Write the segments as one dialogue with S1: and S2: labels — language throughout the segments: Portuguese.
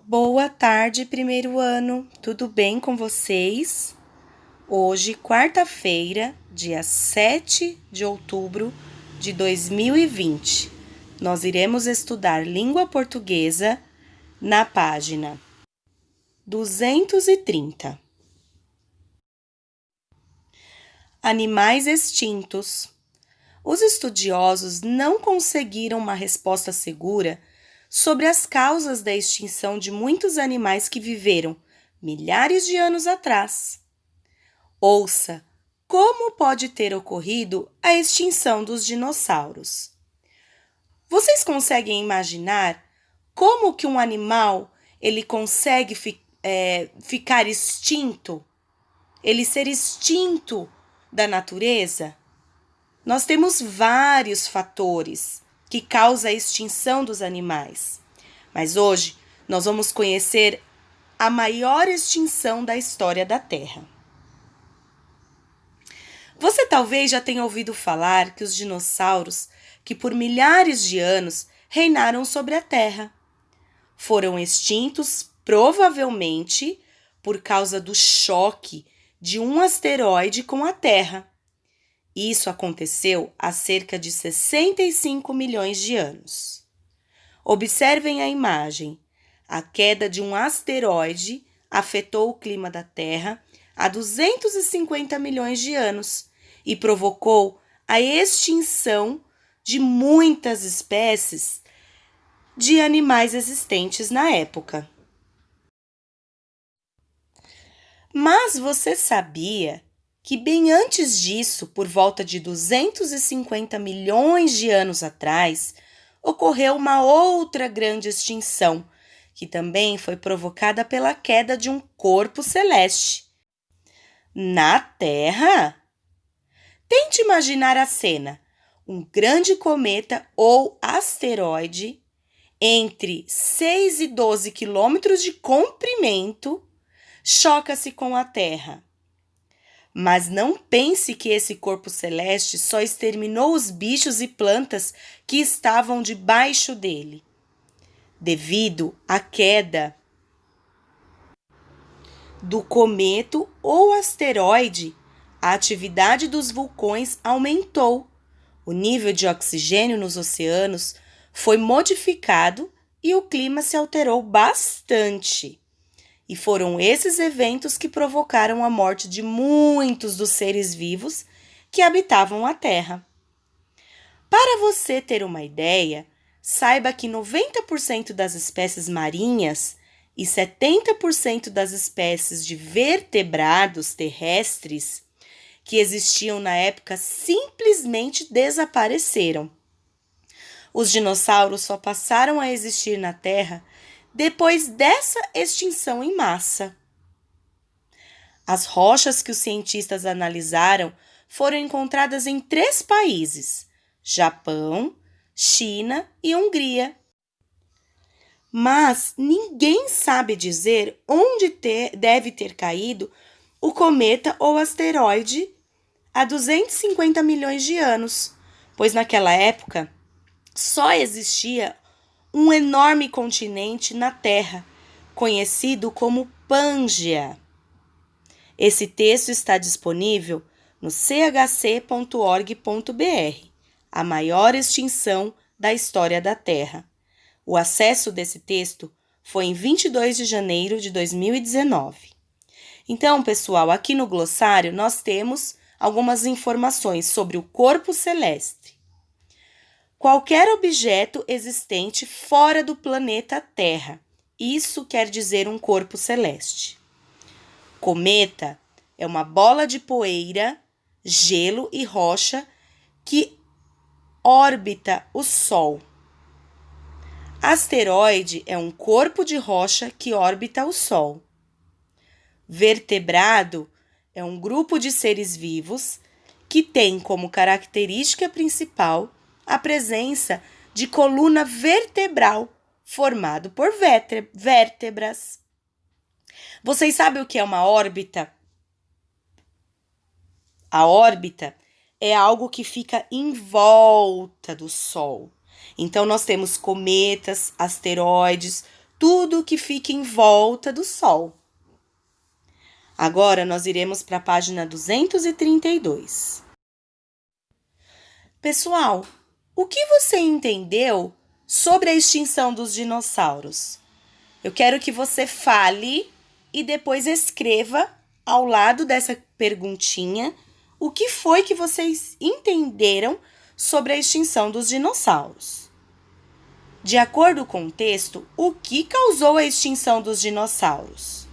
S1: Boa tarde, primeiro ano. Tudo bem com vocês? Hoje, quarta-feira, dia 7 de outubro de 2020, nós iremos estudar língua portuguesa na página 230. Animais extintos. Os estudiosos não conseguiram uma resposta segura sobre as causas da extinção de muitos animais que viveram milhares de anos atrás. Ouça como pode ter ocorrido a extinção dos dinossauros. Vocês conseguem imaginar como que um animal ele consegue ficar extinto? Ele ser extinto da natureza? Nós temos vários fatores que causam a extinção dos animais, mas hoje nós vamos conhecer a maior extinção da história da Terra. Você talvez já tenha ouvido falar que os dinossauros, que por milhares de anos reinaram sobre a Terra, foram extintos provavelmente por causa do choque de um asteroide com a Terra. Isso aconteceu há cerca de 65 milhões de anos. Observem a imagem. A queda de um asteroide afetou o clima da Terra há 250 milhões de anos e provocou a extinção de muitas espécies de animais existentes na época. Mas você sabia que bem antes disso, por volta de 250 milhões de anos atrás, ocorreu uma outra grande extinção, que também foi provocada pela queda de um corpo celeste na Terra? Tente imaginar a cena: um grande cometa ou asteroide entre 6 e 12 quilômetros de comprimento choca-se com a Terra. Mas não pense que esse corpo celeste só exterminou os bichos e plantas que estavam debaixo dele. Devido à queda do cometa ou asteroide, a atividade dos vulcões aumentou. O nível de oxigênio nos oceanos foi modificado e o clima se alterou bastante. E foram esses eventos que provocaram a morte de muitos dos seres vivos que habitavam a Terra. Para você ter uma ideia, saiba que 90% das espécies marinhas e 70% das espécies de vertebrados terrestres que existiam na época simplesmente desapareceram. Os dinossauros só passaram a existir na Terra depois dessa extinção em massa. As rochas que os cientistas analisaram foram encontradas em 3 países: Japão, China e Hungria. Mas ninguém sabe dizer onde deve ter caído o cometa ou asteroide há 250 milhões de anos, pois naquela época só existia um enorme continente na Terra, conhecido como Pângea. Esse texto está disponível no chc.org.br, a maior extinção da história da Terra. O acesso desse texto foi em 22 de janeiro de 2019. Então, pessoal, aqui no glossário nós temos algumas informações sobre o corpo celeste. Qualquer objeto existente fora do planeta Terra. Isso quer dizer um corpo celeste. Cometa é uma bola de poeira, gelo e rocha que orbita o Sol. Asteroide é um corpo de rocha que orbita o Sol. Vertebrado é um grupo de seres vivos que tem como característica principal a presença de coluna vertebral, formado por vértebras. Vocês sabem o que é uma órbita? A órbita é algo que fica em volta do Sol. Então, nós temos cometas, asteroides, tudo que fica em volta do Sol. Agora nós iremos para a página 232. Pessoal, o que você entendeu sobre a extinção dos dinossauros? Eu quero que você fale e depois escreva ao lado dessa perguntinha o que foi que vocês entenderam sobre a extinção dos dinossauros. De acordo com o texto, o que causou a extinção dos dinossauros?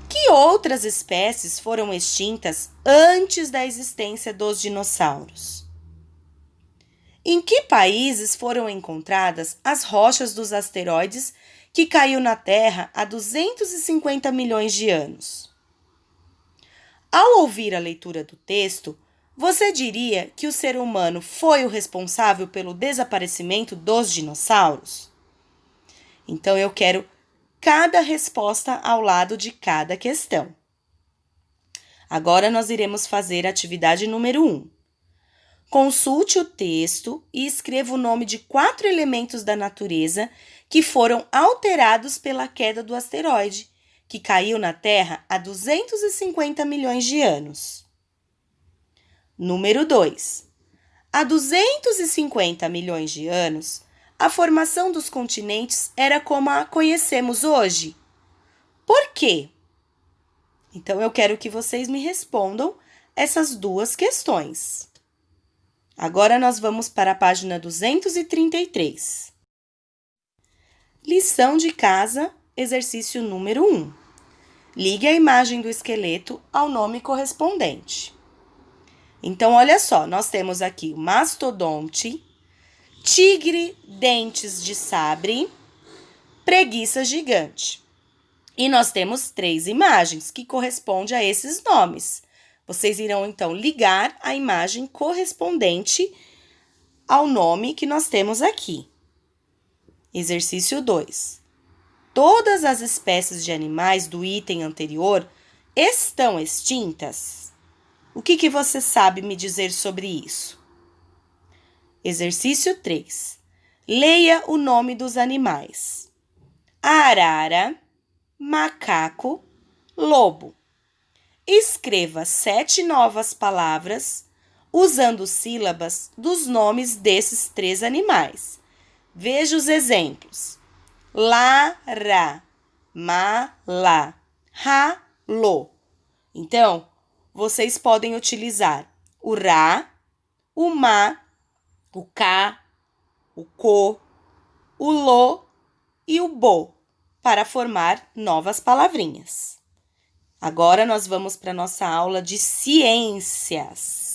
S1: Que outras espécies foram extintas antes da existência dos dinossauros? Em que países foram encontradas as rochas dos asteroides que caiu na Terra há 250 milhões de anos? Ao ouvir a leitura do texto, você diria que o ser humano foi o responsável pelo desaparecimento dos dinossauros? Então, eu quero cada resposta ao lado de cada questão. Agora, nós iremos fazer a atividade número 1. Consulte o texto e escreva o nome de 4 elementos da natureza que foram alterados pela queda do asteroide, que caiu na Terra há 250 milhões de anos. Número 2. Há 250 milhões de anos, a formação dos continentes era como a conhecemos hoje. Por quê? Então, eu quero que vocês me respondam essas 2 questões. Agora, nós vamos para a página 233. Lição de casa, exercício número 1. Ligue a imagem do esqueleto ao nome correspondente. Então, olha só, nós temos aqui o mastodonte, tigre, dentes de sabre, preguiça gigante. E nós temos 3 imagens que correspondem a esses nomes. Vocês irão, então, ligar a imagem correspondente ao nome que nós temos aqui. Exercício 2. Todas as espécies de animais do item anterior estão extintas? O que você sabe me dizer sobre isso? Exercício 3. Leia o nome dos animais: arara, macaco, lobo. Escreva 7 novas palavras usando sílabas dos nomes desses 3 animais. Veja os exemplos: lara, mala, ralo. Então, vocês podem utilizar o ra, o ma, o ca, o co, o lo e o bo para formar novas palavrinhas. Agora nós vamos para a nossa aula de ciências.